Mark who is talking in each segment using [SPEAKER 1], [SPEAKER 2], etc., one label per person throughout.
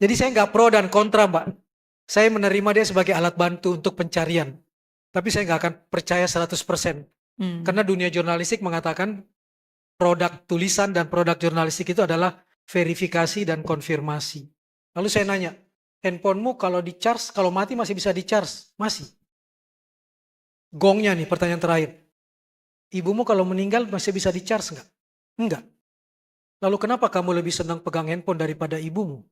[SPEAKER 1] Jadi saya nggak pro dan kontra, Mbak. Saya menerima dia sebagai alat bantu untuk pencarian. Tapi saya nggak akan percaya 100%. Karena dunia jurnalistik mengatakan produk tulisan dan produk jurnalistik itu adalah verifikasi dan konfirmasi. Lalu saya nanya, handphonemu kalau di-charge, kalau mati masih bisa di-charge? Masih. Gongnya nih, pertanyaan terakhir. Ibumu kalau meninggal masih bisa di-charge nggak? Enggak. Lalu kenapa kamu lebih senang pegang handphone daripada ibumu?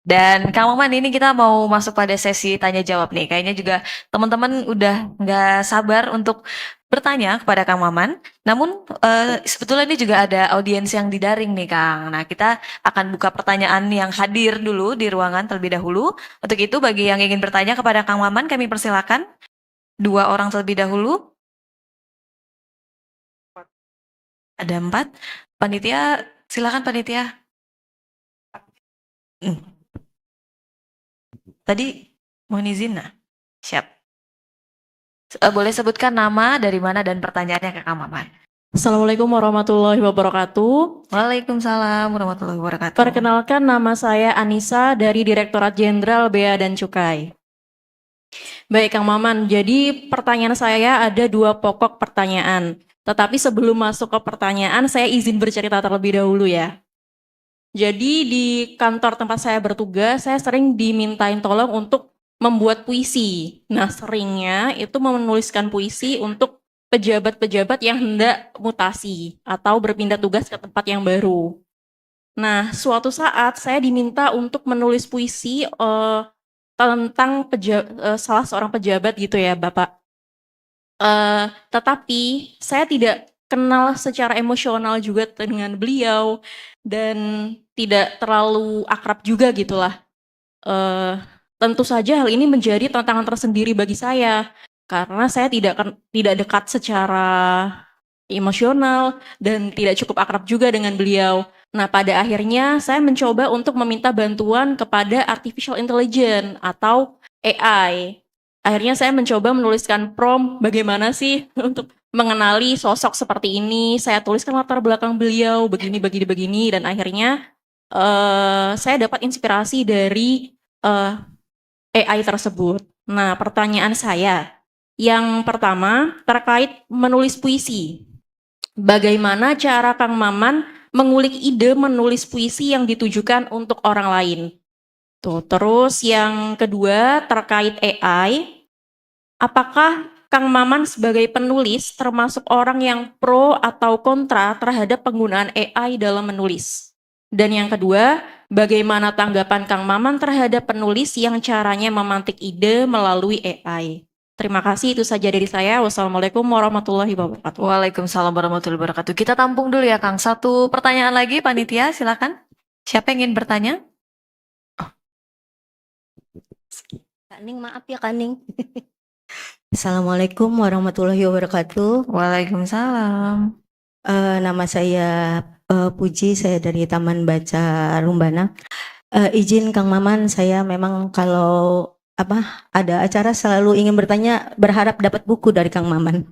[SPEAKER 2] Dan Kang Maman, ini kita mau masuk pada sesi tanya jawab nih. Kayaknya juga teman-teman udah nggak sabar untuk bertanya kepada Kang Maman. Namun sebetulnya ini juga ada audiens yang di daring nih Kang. Nah, kita akan buka pertanyaan yang hadir dulu di ruangan terlebih dahulu. Untuk itu bagi yang ingin bertanya kepada Kang Maman, kami persilakan 2 orang terlebih dahulu. Ada 4. Panitia, silakan panitia. Tadi mohon izin, nah. Siap. Boleh sebutkan nama, dari mana, dan pertanyaannya ke Kang Maman.
[SPEAKER 3] Assalamualaikum warahmatullahi wabarakatuh.
[SPEAKER 2] Waalaikumsalam warahmatullahi wabarakatuh.
[SPEAKER 3] Perkenalkan, nama saya Anissa dari Direktorat Jenderal Bea dan Cukai. Baik Kang Maman, jadi pertanyaan saya ada 2 pokok pertanyaan. Tetapi sebelum masuk ke pertanyaan, saya izin bercerita terlebih dahulu ya. Jadi di kantor tempat saya bertugas, saya sering dimintain tolong untuk membuat puisi. Nah, seringnya itu menuliskan puisi untuk pejabat-pejabat yang hendak mutasi atau berpindah tugas ke tempat yang baru. Nah, suatu saat saya diminta untuk menulis puisi tentang salah seorang pejabat gitu ya, Bapak. Tetapi saya tidak kenal secara emosional juga dengan beliau dan tidak terlalu akrab juga gitulah. Tentu saja hal ini menjadi tantangan tersendiri bagi saya karena saya tidak dekat secara emosional dan tidak cukup akrab juga dengan beliau. Nah, pada akhirnya saya mencoba untuk meminta bantuan kepada artificial intelligence atau AI. Akhirnya saya mencoba menuliskan prompt bagaimana sih untuk mengenali sosok seperti ini. Saya tuliskan latar belakang beliau begini dan akhirnya saya dapat inspirasi dari AI tersebut. Nah, pertanyaan saya yang pertama terkait menulis puisi. Bagaimana cara Kang Maman mengulik ide menulis puisi yang ditujukan untuk orang lain? Tuh, terus yang kedua terkait AI. Apakah Kang Maman sebagai penulis termasuk orang yang pro atau kontra terhadap penggunaan AI dalam menulis? Dan yang kedua, bagaimana tanggapan Kang Maman terhadap penulis yang caranya memantik ide melalui AI? Terima kasih, itu saja dari saya. Wassalamualaikum warahmatullahi wabarakatuh.
[SPEAKER 2] Waalaikumsalam warahmatullahi wabarakatuh. Kita tampung dulu ya Kang. 1 pertanyaan lagi, panitia silakan. Siapa yang ingin bertanya?
[SPEAKER 4] Kak Ning, maaf ya Kak Ning. Assalamualaikum warahmatullahi wabarakatuh.
[SPEAKER 2] Waalaikumsalam.
[SPEAKER 4] Nama saya Puji, saya dari Taman Baca Rumbana. Izin Kang Maman, saya memang kalau ada acara selalu ingin bertanya, berharap dapat buku dari Kang Maman.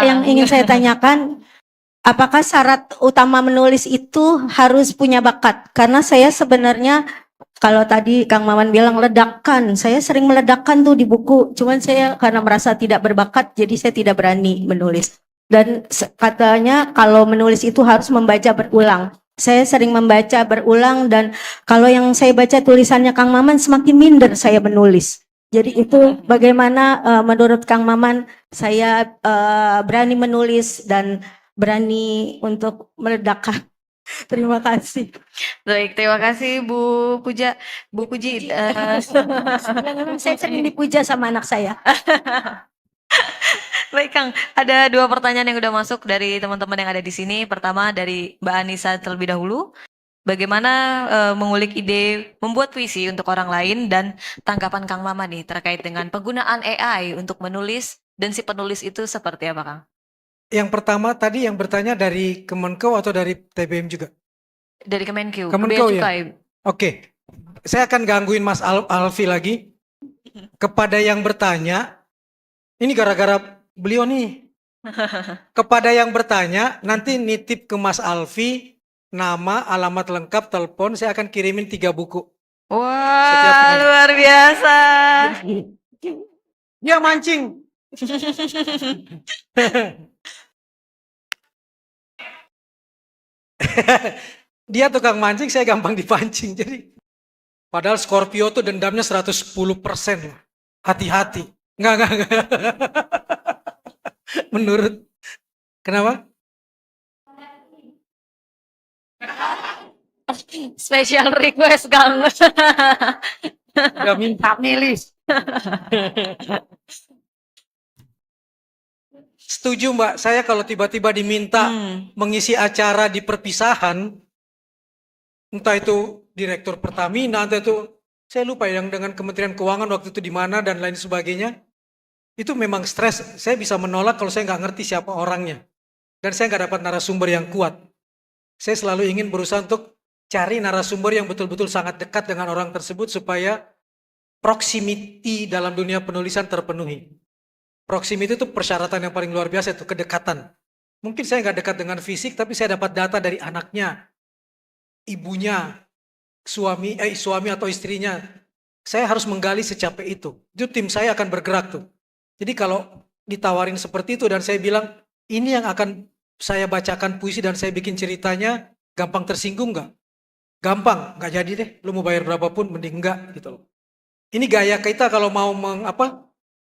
[SPEAKER 4] Yang ingin saya tanyakan, apakah syarat utama menulis itu harus punya bakat? Karena saya sebenarnya, kalau tadi Kang Maman bilang ledakan, saya sering meledakkan tuh di buku. Cuman saya karena merasa tidak berbakat, jadi saya tidak berani menulis. Dan katanya kalau menulis itu harus membaca berulang. Saya sering membaca berulang dan kalau yang saya baca tulisannya Kang Maman semakin minder saya menulis. Jadi itu bagaimana menurut Kang Maman saya berani menulis dan berani untuk meledakkan. Terima kasih.
[SPEAKER 2] Baik, terima kasih Bu Puja. Bu Puji.
[SPEAKER 4] Saya sering dipuja sama anak saya.
[SPEAKER 2] Baik Kang, ada 2 pertanyaan yang udah masuk dari teman-teman yang ada di sini. Pertama dari Mbak Anissa terlebih dahulu. Bagaimana mengulik ide membuat puisi untuk orang lain dan tanggapan Kang Mama nih terkait dengan penggunaan AI untuk menulis dan si penulis itu seperti apa Kang?
[SPEAKER 1] Yang pertama tadi yang bertanya dari Kemenko atau dari TBM juga?
[SPEAKER 2] Dari Kemenku,
[SPEAKER 1] Kemenko
[SPEAKER 2] Bea
[SPEAKER 1] ya?
[SPEAKER 2] Cukai.
[SPEAKER 1] Oke, saya akan gangguin Mas Alfi lagi. Kepada yang bertanya, ini gara-gara beliau nih. Kepada yang bertanya, nanti nitip ke Mas Alfi, nama, alamat lengkap, telepon, saya akan kirimin 3 buku. Setiap
[SPEAKER 2] Wah,
[SPEAKER 1] penanya.
[SPEAKER 2] luar biasa.
[SPEAKER 1] Dia mancing. Dia tukang mancing, saya gampang dipancing. Jadi, padahal Scorpio tuh dendamnya 110%. Hati-hati. Enggak. Menurut, kenapa?
[SPEAKER 2] Special request Kang.
[SPEAKER 1] Udah minta milih. Setuju Mbak, saya kalau tiba-tiba diminta mengisi acara di perpisahan, entah itu Direktur Pertamina, entah itu, saya lupa yang dengan Kementerian Keuangan waktu itu di mana dan lain sebagainya, itu memang stres. Saya bisa menolak kalau saya nggak ngerti siapa orangnya. Dan saya nggak dapat narasumber yang kuat. Saya selalu ingin berusaha untuk cari narasumber yang betul-betul sangat dekat dengan orang tersebut supaya proximity dalam dunia penulisan terpenuhi. Proximity itu persyaratan yang paling luar biasa, itu kedekatan. Mungkin saya nggak dekat dengan fisik, tapi saya dapat data dari anaknya, ibunya, suami atau istrinya. Saya harus menggali secapek itu. Itu tim saya akan bergerak tuh. Jadi kalau ditawarin seperti itu dan saya bilang, ini yang akan saya bacakan puisi dan saya bikin ceritanya, gampang tersinggung nggak? Gampang, nggak jadi deh. Lu mau bayar berapapun, mending enggak gitu loh. Ini gaya kita kalau mau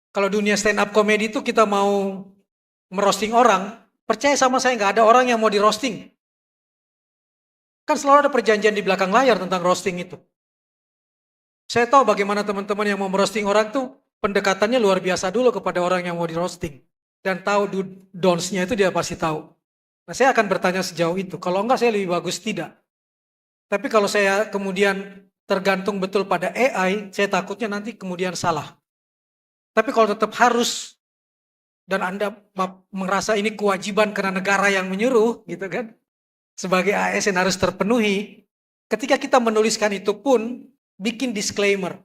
[SPEAKER 1] kalau dunia stand up comedy itu kita mau merosting orang, percaya sama saya nggak ada orang yang mau di roasting. Kan selalu ada perjanjian di belakang layar tentang roasting itu. Saya tahu bagaimana teman-teman yang mau merosting orang tuh pendekatannya luar biasa dulu kepada orang yang mau di roasting. Dan tahu don'ts-nya itu dia pasti tahu. Nah saya akan bertanya sejauh itu. Kalau enggak saya lebih bagus tidak. Tapi kalau saya kemudian tergantung betul pada AI, saya takutnya nanti kemudian salah. Tapi kalau tetap harus dan Anda merasa ini kewajiban karena negara yang menyuruh gitu kan, sebagai ASN harus terpenuhi, ketika kita menuliskan itu pun bikin disclaimer.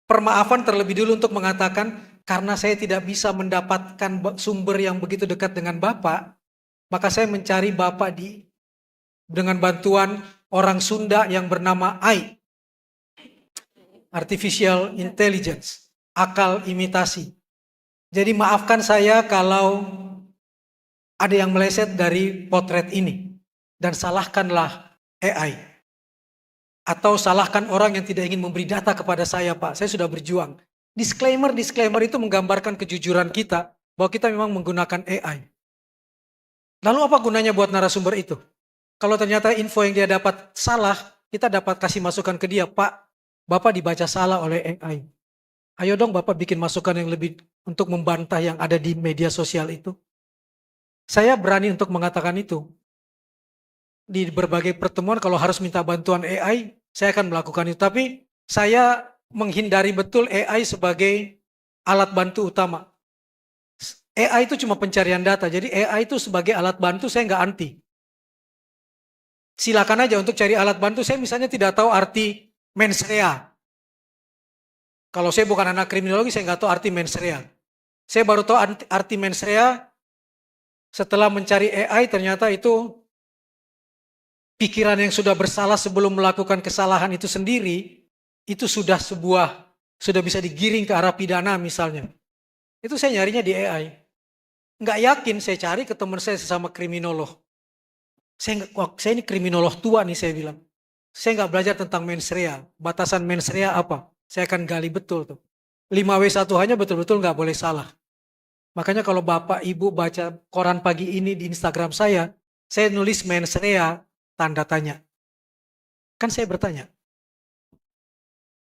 [SPEAKER 1] Permaafan terlebih dulu untuk mengatakan karena saya tidak bisa mendapatkan sumber yang begitu dekat dengan Bapak, maka saya mencari Bapak dengan bantuan orang Sunda yang bernama AI. Artificial Intelligence, akal imitasi. Jadi maafkan saya kalau ada yang meleset dari potret ini. Dan salahkanlah AI. Atau salahkan orang yang tidak ingin memberi data kepada saya Pak, saya sudah berjuang. Disclaimer itu menggambarkan kejujuran kita, bahwa kita memang menggunakan AI. Lalu apa gunanya buat narasumber itu? Kalau ternyata info yang dia dapat salah, kita dapat kasih masukan ke dia, Pak, Bapak dibaca salah oleh AI. Ayo dong Bapak bikin masukan yang lebih untuk membantah yang ada di media sosial itu. Saya berani untuk mengatakan itu. Di berbagai pertemuan kalau harus minta bantuan AI, saya akan melakukan itu. Tapi saya menghindari betul AI sebagai alat bantu utama. AI itu cuma pencarian data, jadi AI itu sebagai alat bantu saya nggak anti. Silakan aja untuk cari alat bantu, saya misalnya tidak tahu arti mens rea. Kalau saya bukan anak kriminologi, saya nggak tahu arti mens rea. Saya baru tahu arti mens rea setelah mencari AI, ternyata itu pikiran yang sudah bersalah sebelum melakukan kesalahan itu sendiri, itu sudah bisa digiring ke arah pidana misalnya. Itu saya nyarinya di AI. Nggak yakin saya cari ke teman saya sesama kriminolog. Saya ini kriminolog tua nih saya bilang. Saya nggak belajar tentang mens rea. Batasan mens rea apa? Saya akan gali betul tuh. 5W1 hanya betul-betul nggak boleh salah. Makanya kalau Bapak Ibu baca koran pagi ini di Instagram saya nulis mens rea tanda tanya. Kan saya bertanya,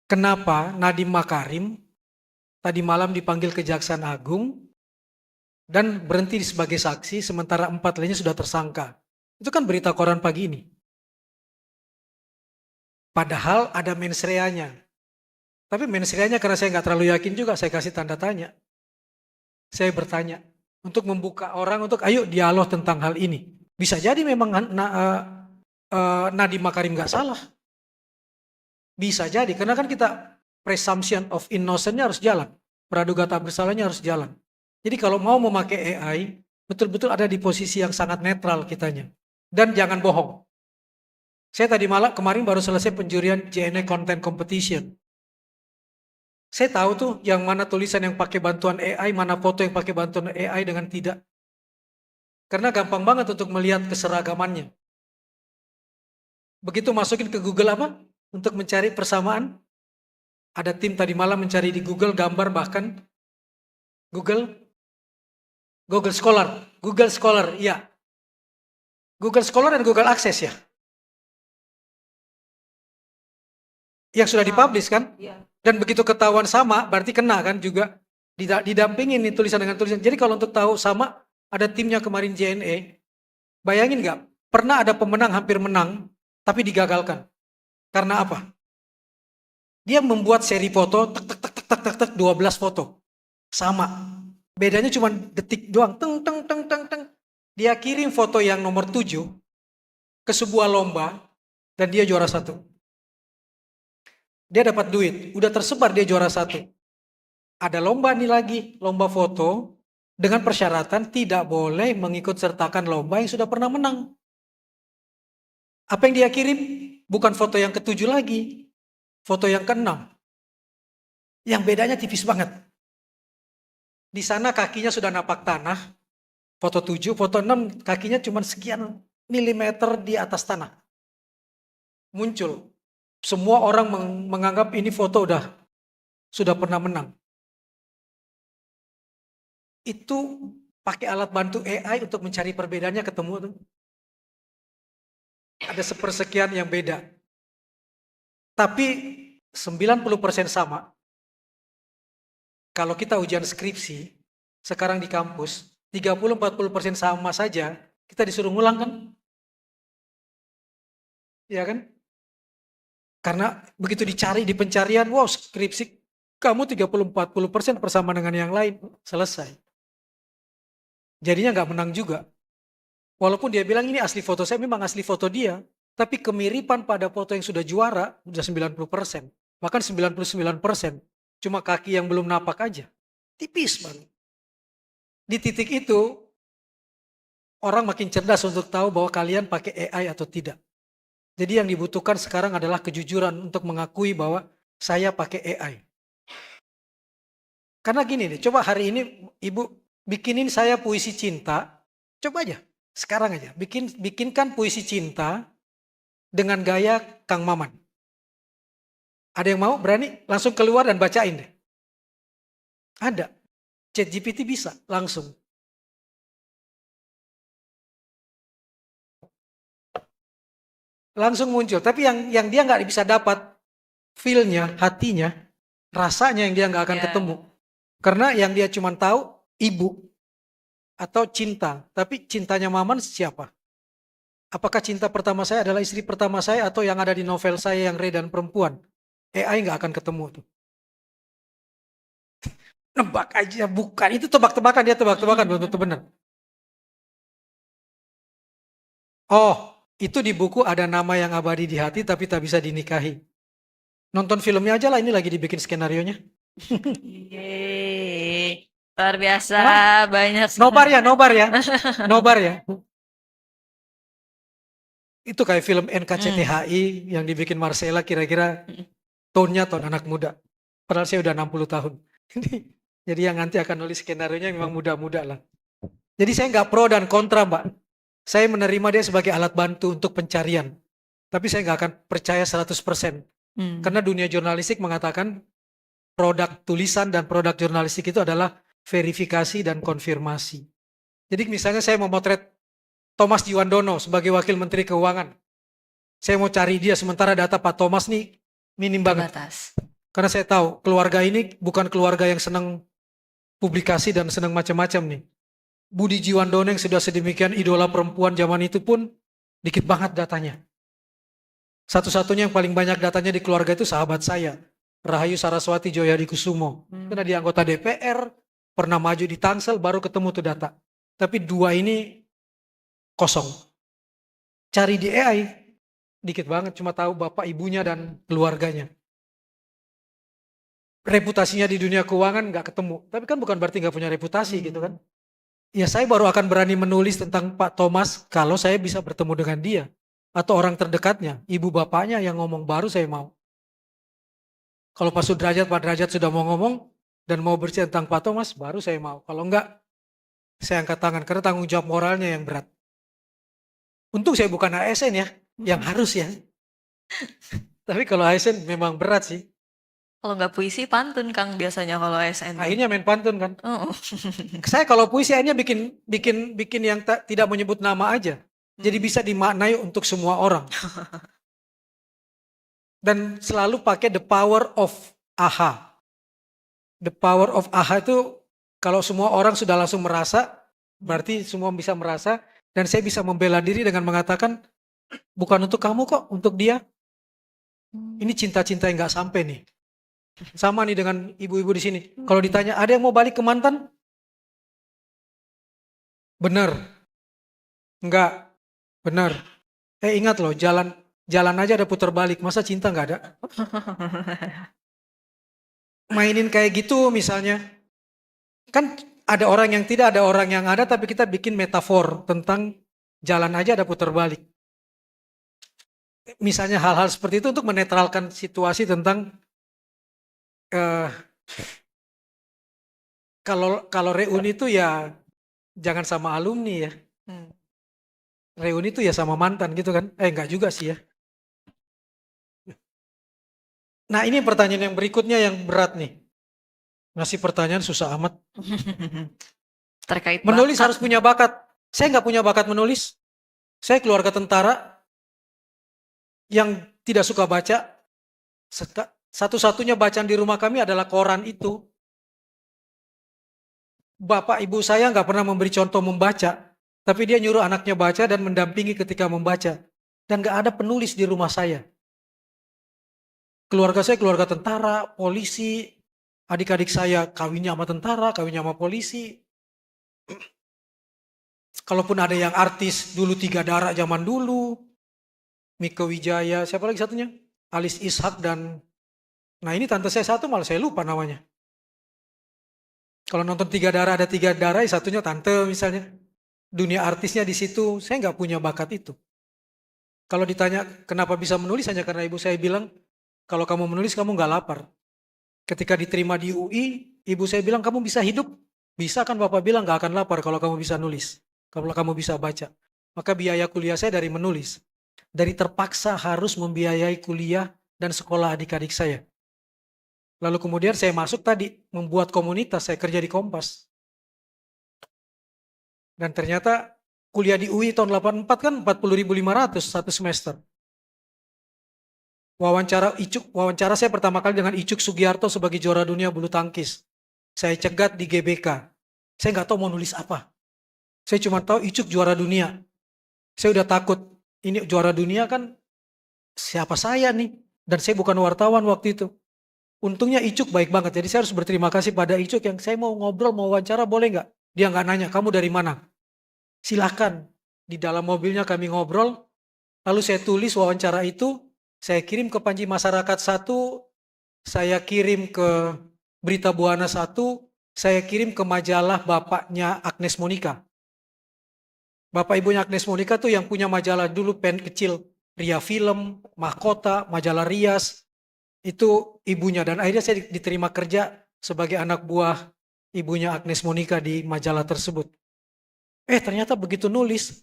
[SPEAKER 1] kenapa Nadiem Makarim tadi malam dipanggil Kejaksaan Agung dan berhenti sebagai saksi sementara 4 lainnya sudah tersangka? Itu kan berita koran pagi ini. Padahal ada mens rea-nya. Tapi mens rea-nya karena saya nggak terlalu yakin juga, saya kasih tanda tanya. Saya bertanya untuk membuka orang untuk ayo dialog tentang hal ini. Bisa jadi memang Nadiem Makarim nggak salah. Bisa jadi, karena kan kita presumption of innocence-nya harus jalan. Praduga tak bersalahnya harus jalan. Jadi kalau mau memakai AI, betul-betul ada di posisi yang sangat netral kitanya. Dan jangan bohong. Saya tadi malam kemarin baru selesai penjurian JNE Content Competition. Saya tahu tuh yang mana tulisan yang pakai bantuan AI, mana foto yang pakai bantuan AI dengan tidak. Karena gampang banget untuk melihat keseragamannya. Begitu masukin ke Google apa? Untuk mencari persamaan. Ada tim tadi malam mencari di Google gambar bahkan Google Scholar, iya. Google Scholar dan Google Access ya. Yang sudah dipublish kan? Dan begitu ketahuan sama, berarti kena kan juga. Didampingin nih tulisan dengan tulisan. Jadi kalau untuk tahu sama, ada timnya kemarin JNE. Bayangin nggak? Pernah ada pemenang hampir menang, tapi digagalkan. Karena apa? Dia membuat seri foto, 12 foto. Sama. Bedanya cuma detik doang. Teng. Dia kirim foto yang nomor 7 ke sebuah lomba, dan dia juara 1. Dia dapat duit, udah tersebar dia juara 1. Ada lomba nih lagi, lomba foto, dengan persyaratan tidak boleh mengikut sertakan lomba yang sudah pernah menang. Apa yang dia kirim? Bukan foto yang ke-7 lagi, foto yang ke-6. Yang bedanya tipis banget. Di sana kakinya sudah napak tanah, foto 7, foto 6 kakinya cuma sekian milimeter di atas tanah. Muncul. Semua orang menganggap ini foto sudah pernah menang. Itu pakai alat bantu AI untuk mencari perbedaannya ketemu tuh. Ada sepersekian yang beda. Tapi 90% sama. Kalau kita ujian skripsi, sekarang di kampus, 30-40% sama saja, kita disuruh ngulang kan? Iya kan? Karena begitu dicari di pencarian, wow skripsi kamu 30-40% bersama dengan yang lain, selesai. Jadinya nggak menang juga. Walaupun dia bilang ini asli foto saya, memang asli foto dia, tapi kemiripan pada foto yang sudah juara, udah 90%. Bahkan 99%. Cuma kaki yang belum napak aja. Tipis banget. Di titik itu, orang makin cerdas untuk tahu bahwa kalian pakai AI atau tidak. Jadi yang dibutuhkan sekarang adalah kejujuran untuk mengakui bahwa saya pakai AI. Karena gini nih, coba hari ini Ibu bikinin saya puisi cinta, coba aja, sekarang aja, bikinkan puisi cinta dengan gaya Kang Maman. Ada yang mau berani langsung keluar dan bacain deh. Ada, ChatGPT bisa langsung. Langsung muncul, tapi yang dia nggak bisa dapat feel-nya, hatinya, rasanya yang dia nggak akan ketemu. Karena yang dia cuma tahu ibu atau cinta, tapi cintanya Maman siapa? Apakah cinta pertama saya adalah istri pertama saya atau yang ada di novel saya yang Ray dan Perempuan? AI nggak akan ketemu tuh. Nebak aja, bukan. Itu tebak-tebakan, dia tebak-tebakan, belum tentu benar. Oh, itu di buku ada nama yang abadi di hati tapi tak bisa dinikahi. Nonton filmnya aja lah, ini lagi dibikin skenarionya.
[SPEAKER 2] Yeay. Luar biasa, banyak.
[SPEAKER 1] Nobar ya. Itu kayak film NKCTHI yang dibikin Marcella, kira-kira tone-nya tone anak muda. Padahal saya udah 60 tahun. Jadi yang nanti akan nulis skenarionya memang muda-muda lah. Jadi saya nggak pro dan kontra, Mbak. Saya menerima dia sebagai alat bantu untuk pencarian. Tapi saya nggak akan percaya 100%. Karena dunia jurnalistik mengatakan produk tulisan dan produk jurnalistik itu adalah verifikasi dan konfirmasi. Jadi misalnya saya mau motret Thomas Jiwandono sebagai Wakil Menteri Keuangan. Saya mau cari dia, sementara data Pak Thomas nih minim banget.
[SPEAKER 2] Terbatas.
[SPEAKER 1] Karena saya tahu keluarga ini bukan keluarga yang senang publikasi dan senang macam-macam nih. Budi Jiwandono yang sudah sedemikian idola perempuan zaman itu pun dikit banget datanya. Satu-satunya yang paling banyak datanya di keluarga itu sahabat saya, Rahayu Saraswati Joyadikusumo. Karena dia anggota DPR, pernah maju di Tangsel, baru ketemu tuh data. Tapi dua ini kosong. Cari di AI, dikit banget, cuma tahu bapak ibunya dan keluarganya. Reputasinya di dunia keuangan nggak ketemu, tapi kan bukan berarti nggak punya reputasi gitu kan. Ya saya baru akan berani menulis tentang Pak Thomas kalau saya bisa bertemu dengan dia. Atau orang terdekatnya, ibu bapaknya yang ngomong baru saya mau. Kalau Pak Sudrajat, Pak Derajat sudah mau ngomong dan mau bercerita tentang Pak Thomas, baru saya mau. Kalau enggak, saya angkat tangan karena tanggung jawab moralnya yang berat. Untung saya bukan ASN ya, yang harus ya. Tapi kalau ASN memang berat sih.
[SPEAKER 2] Kalau nggak puisi pantun Kang biasanya kalau ASN.
[SPEAKER 1] Akhirnya main pantun kan.
[SPEAKER 2] Oh.
[SPEAKER 1] Saya kalau puisi akhirnya bikin yang tidak menyebut nama aja. Jadi bisa dimaknai untuk semua orang. Dan selalu pakai the power of aha. The power of aha itu kalau semua orang sudah langsung merasa, berarti semua bisa merasa. Dan saya bisa membela diri dengan mengatakan, bukan untuk kamu kok, untuk dia. Ini cinta-cinta yang gak sampai nih. Sama nih dengan ibu-ibu di sini. Kalau ditanya, ada yang mau balik ke mantan? Bener. Enggak. Bener. Ingat loh, jalan aja ada putar balik. Masa cinta nggak ada? Mainin kayak gitu misalnya. Kan ada orang yang tidak, ada orang yang ada, tapi kita bikin metafor tentang jalan aja ada putar balik. Misalnya hal-hal seperti itu untuk menetralkan situasi tentang kalau reuni itu ya jangan sama alumni ya. Reuni itu ya sama mantan gitu kan. Enggak juga sih ya. Nah ini pertanyaan yang berikutnya yang berat nih. Ngasih pertanyaan susah amat.
[SPEAKER 2] Terkait
[SPEAKER 1] Menulis
[SPEAKER 2] bakat.
[SPEAKER 1] harus punya bakat. Saya nggak punya bakat menulis. Saya keluarga tentara yang tidak suka baca. Satu-satunya bacaan di rumah kami adalah koran itu. Bapak ibu saya nggak pernah memberi contoh membaca. Tapi dia nyuruh anaknya baca dan mendampingi ketika membaca. Dan gak ada penulis di rumah saya. Keluarga saya keluarga tentara, polisi. Adik-adik saya kawinnya sama tentara, kawinnya sama polisi. Kalaupun ada yang artis dulu 3 darah zaman dulu. Mika Wijaya, siapa lagi satunya? Alis Ishak dan... Nah ini tante saya satu malah saya lupa namanya. Kalau nonton 3 darah ada 3 darah, satunya tante misalnya. Dunia artisnya di situ, saya nggak punya bakat itu. Kalau ditanya kenapa bisa menulis, hanya karena ibu saya bilang, kalau kamu menulis kamu nggak lapar. Ketika diterima di UI, ibu saya bilang kamu bisa hidup, bisa kan bapak bilang nggak akan lapar kalau kamu bisa nulis, kalau kamu bisa baca. Maka biaya kuliah saya dari menulis, dari terpaksa harus membiayai kuliah dan sekolah adik-adik saya. Lalu kemudian saya masuk tadi, membuat komunitas, saya kerja di Kompas. Dan ternyata kuliah di UI tahun 84 kan 40.500 satu semester. Wawancara saya pertama kali dengan Icuk Sugiarto sebagai juara dunia bulu tangkis. Saya cegat di GBK. Saya nggak tahu mau nulis apa. Saya cuma tahu Icuk juara dunia. Saya udah takut. Ini juara dunia kan siapa saya nih? Dan saya bukan wartawan waktu itu. Untungnya Icuk baik banget. Jadi saya harus berterima kasih pada Icuk yang saya mau ngobrol, mau wawancara boleh nggak? Dia nggak nanya, kamu dari mana? Silakan. Di dalam mobilnya kami ngobrol. Lalu saya tulis wawancara itu. Saya kirim ke Panji Masyarakat 1, saya kirim ke Berita Buana 1, saya kirim ke majalah bapaknya Agnes Monica. Bapak ibunya Agnes Monica tuh yang punya majalah dulu pen kecil, Ria Film, Mahkota, majalah Rias, itu ibunya. Dan akhirnya saya diterima kerja sebagai anak buah ibunya Agnes Monica di majalah tersebut. Ternyata begitu nulis,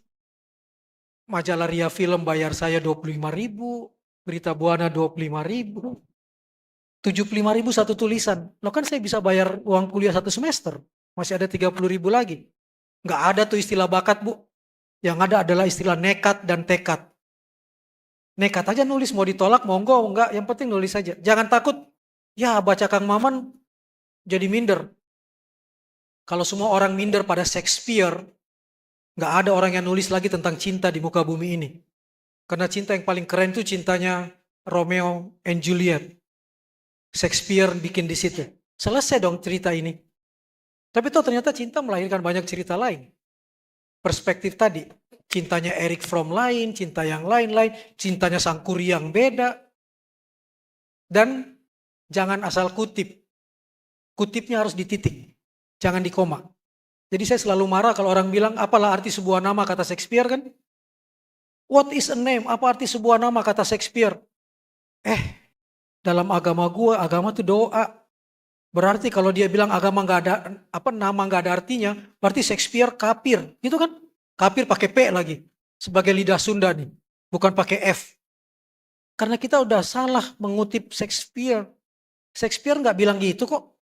[SPEAKER 1] majalah Ria Film bayar saya 25.000, Berita Buana 25.000, 75.000 satu tulisan. Loh kan saya bisa bayar uang kuliah 1 semester, masih ada 30.000 lagi. Nggak ada tuh istilah bakat bu, yang ada adalah istilah nekat dan tekad. Nekat aja nulis, mau ditolak monggo, enggak, yang penting nulis aja. Jangan takut, ya baca Kang Maman jadi minder. Kalau semua orang minder pada Shakespeare, nggak ada orang yang nulis lagi tentang cinta di muka bumi ini. Karena cinta yang paling keren itu cintanya Romeo and Juliet. Shakespeare bikin di situ. Selesai dong cerita ini. Tapi toh ternyata cinta melahirkan banyak cerita lain. perspektif tadi. Cintanya Eric Fromm lain, cinta yang lain-lain, cintanya sang Kuryang beda. Dan jangan asal kutip. Kutipnya harus dititik, jangan di koma. Jadi saya selalu marah kalau orang bilang, apalah arti sebuah nama kata Shakespeare kan? What is a name? Apa arti sebuah nama kata Shakespeare? Dalam agama gua, agama itu doa. Berarti kalau dia bilang agama nggak ada, nama nggak ada artinya, berarti Shakespeare kafir, gitu kan? Kafir pakai P lagi, sebagai lidah Sunda nih, bukan pakai F. Karena kita udah salah mengutip Shakespeare. Shakespeare nggak bilang gitu kok.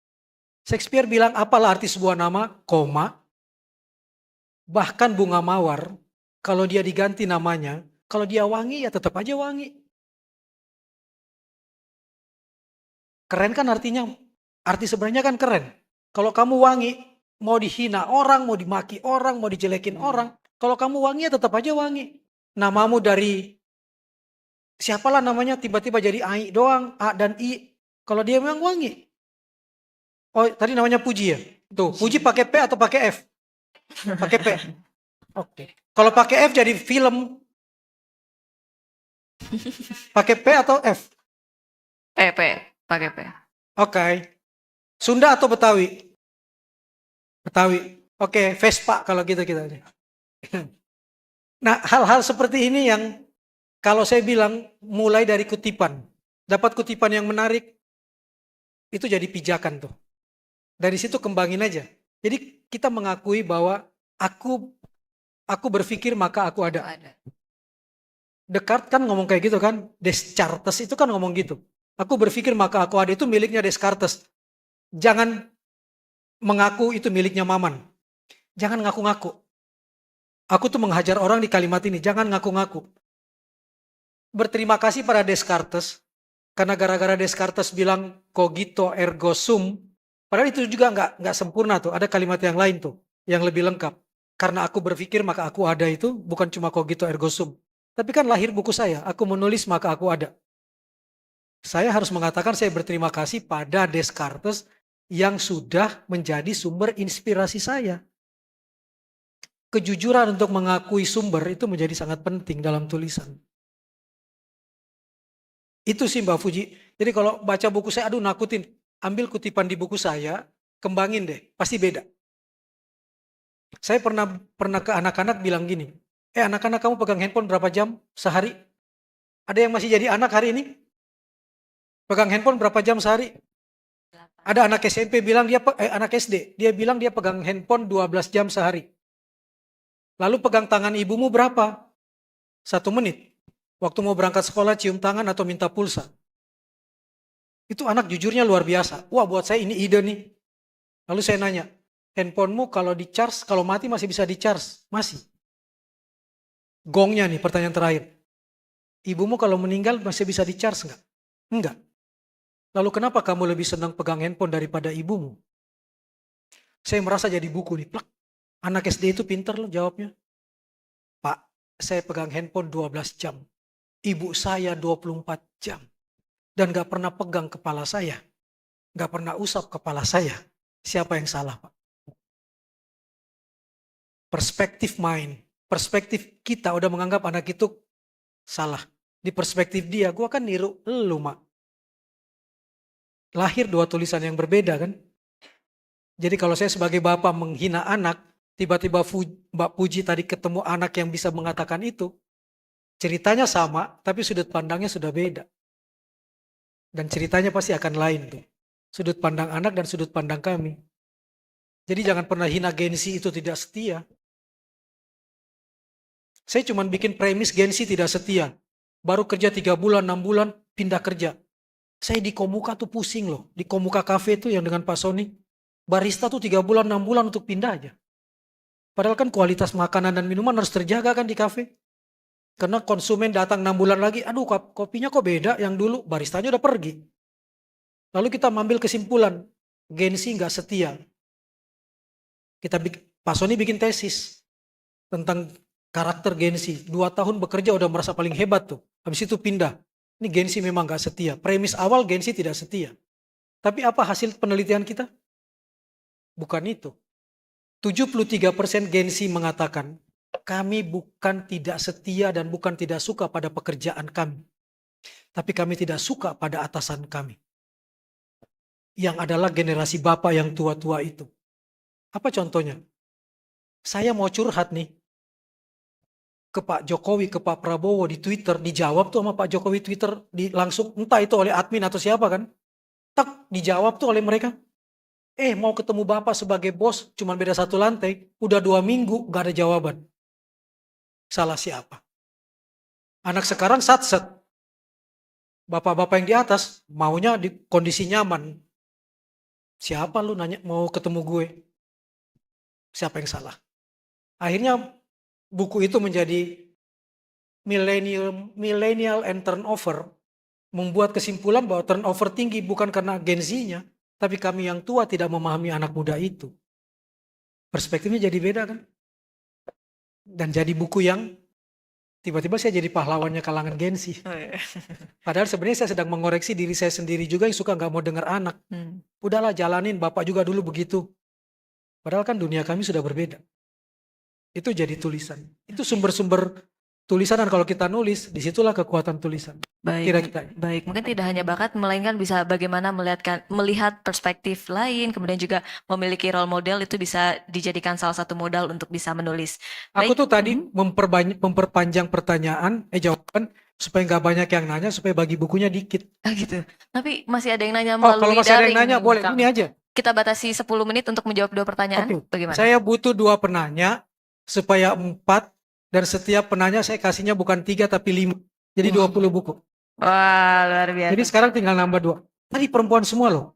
[SPEAKER 1] Shakespeare bilang apalah arti sebuah nama, koma. Bahkan bunga mawar, kalau dia diganti namanya, kalau dia wangi ya tetap aja wangi. Keren kan artinya? Arti sebenarnya kan keren. Kalau kamu wangi, mau dihina orang, mau dimaki orang, mau dijelekin orang, kalau kamu wangi ya tetap aja wangi. Namamu dari siapalah namanya tiba-tiba jadi Ai doang, A dan I. Kalau dia memang wangi. Oh, tadi namanya Puji ya? Tuh, Puji pakai P atau pakai F? Pakai P. Oke. Kalau pakai F jadi film. Pakai P atau F?
[SPEAKER 2] Pakai P.
[SPEAKER 1] Oke. Sunda atau Betawi? Betawi. Oke, Vespa kalau gitu kita. Nah, hal-hal seperti ini yang kalau saya bilang mulai dari kutipan. Dapat kutipan yang menarik, itu jadi pijakan tuh. Dari situ kembangin aja. Jadi kita mengakui bahwa aku berpikir maka aku ada. Descartes kan ngomong kayak gitu kan. Descartes itu kan ngomong gitu. Aku berpikir maka aku ada, itu miliknya Descartes. Jangan mengaku itu miliknya Maman. Jangan ngaku-ngaku. Aku tuh menghajar orang di kalimat ini. Jangan ngaku-ngaku. Berterima kasih pada Descartes. Karena gara-gara Descartes bilang cogito ergo sum. Padahal itu juga nggak sempurna tuh. Ada kalimat yang lain tuh. Yang lebih lengkap. Karena aku berpikir maka aku ada itu bukan cuma cogito ergo sum. Tapi kan lahir buku saya. Aku menulis maka aku ada. Saya harus mengatakan saya berterima kasih pada Descartes yang sudah menjadi sumber inspirasi saya. Kejujuran untuk mengakui sumber itu menjadi sangat penting dalam tulisan. Itu sih Mbak Fuji. Jadi kalau baca buku saya, aduh nakutin. Ambil kutipan di buku saya, kembangin deh. Pasti beda. Saya pernah ke anak-anak bilang gini. Anak-anak kamu pegang handphone berapa jam sehari? Ada yang masih jadi anak hari ini? Pegang handphone berapa jam sehari? Ada anak SMP bilang anak SD. Dia bilang dia pegang handphone 12 jam sehari. Lalu pegang tangan ibumu berapa? 1 menit. Waktu mau berangkat sekolah cium tangan atau minta pulsa. Itu anak jujurnya luar biasa. Wah buat saya ini ide nih. Lalu saya nanya, handphonemu kalau di-charge, kalau mati masih bisa di-charge? Masih. Gongnya nih pertanyaan terakhir. Ibumu kalau meninggal masih bisa di-charge enggak? Enggak. Lalu kenapa kamu lebih senang pegang handphone daripada ibumu? Saya merasa jadi buku nih. Plak. Anak SD itu pinter loh jawabnya. Pak, saya pegang handphone 12 jam. Ibu saya 24 jam. Dan gak pernah pegang kepala saya. Gak pernah usap kepala saya. Siapa yang salah Pak? Perspektif mind. Perspektif kita udah menganggap anak itu salah. Di perspektif dia, gue kan niru lu Mak. Lahir 2 tulisan yang berbeda kan. Jadi kalau saya sebagai bapak menghina anak, tiba-tiba Mbak Puji tadi ketemu anak yang bisa mengatakan itu. Ceritanya sama, tapi sudut pandangnya sudah beda. Dan ceritanya pasti akan lain tuh. Sudut pandang anak dan sudut pandang kami. Jadi jangan pernah hina gengsi itu tidak setia. Saya cuma bikin premis gengsi tidak setia. Baru kerja 3 bulan, 6 bulan, pindah kerja. Saya di Komuka tuh pusing loh. Di Komuka Cafe tuh yang dengan Pak Sony. Barista tuh 3 bulan, 6 bulan untuk pindah aja. Padahal kan kualitas makanan dan minuman harus terjaga kan di kafe. Karena konsumen datang 6 bulan lagi, aduh kopinya kok beda yang dulu, baristanya udah pergi. Lalu kita mengambil kesimpulan, gengsi gak setia. Pak Sony bikin tesis tentang karakter gengsi. 2 tahun bekerja udah merasa paling hebat tuh. Habis itu pindah. Ini gengsi memang gak setia. Premis awal gengsi tidak setia. Tapi apa hasil penelitian kita? Bukan itu. 73% gengsi mengatakan kami bukan tidak setia dan bukan tidak suka pada pekerjaan kami. Tapi kami tidak suka pada atasan kami. Yang adalah generasi bapak yang tua-tua itu. Apa contohnya? Saya mau curhat nih ke Pak Jokowi, ke Pak Prabowo di Twitter, dijawab tuh sama Pak Jokowi Twitter langsung, entah itu oleh admin atau siapa kan. Tak dijawab tuh oleh mereka. Mau ketemu Bapak sebagai bos, cuman beda 1 lantai, udah 2 minggu gak ada jawaban. Salah siapa? Anak sekarang satset. Bapak-bapak yang di atas maunya di kondisi nyaman. Siapa lu nanya mau ketemu gue? Siapa yang salah? Akhirnya buku itu menjadi millennial and turnover, membuat kesimpulan bahwa turnover tinggi bukan karena Gen Z-nya, tapi kami yang tua tidak memahami anak muda itu. Perspektifnya jadi beda kan? Dan jadi buku yang tiba-tiba saya jadi pahlawannya kalangan Gen Z. Padahal sebenarnya saya sedang mengoreksi diri saya sendiri juga yang suka gak mau dengar anak. Udahlah jalanin, Bapak juga dulu begitu. Padahal kan dunia kami sudah berbeda. Itu jadi tulisan. Itu sumber-sumber tulisan, dan kalau kita nulis, disitulah kekuatan tulisan.
[SPEAKER 2] Baik, mungkin tidak hanya bakat, melainkan bisa bagaimana melihat perspektif lain, kemudian juga memiliki role model, itu bisa dijadikan salah satu modal untuk bisa menulis.
[SPEAKER 1] Aku tuh tadi memperpanjang pertanyaan, jawaban, supaya nggak banyak yang nanya, supaya bagi bukunya dikit.
[SPEAKER 2] Gitu. Tapi masih ada yang nanya
[SPEAKER 1] kalau
[SPEAKER 2] melalui
[SPEAKER 1] masih ada
[SPEAKER 2] daring.
[SPEAKER 1] yang nanya, boleh,
[SPEAKER 2] Kang.
[SPEAKER 1] ini aja.
[SPEAKER 2] Kita batasi 10 menit untuk menjawab 2 pertanyaan. Bagaimana?
[SPEAKER 1] Saya butuh 2 penanya, supaya 4, dan setiap penanya saya kasihnya bukan 3 tapi 5. Jadi 20 buku.
[SPEAKER 2] Wah, luar biasa.
[SPEAKER 1] Jadi sekarang tinggal nambah 2. Tadi perempuan semua loh.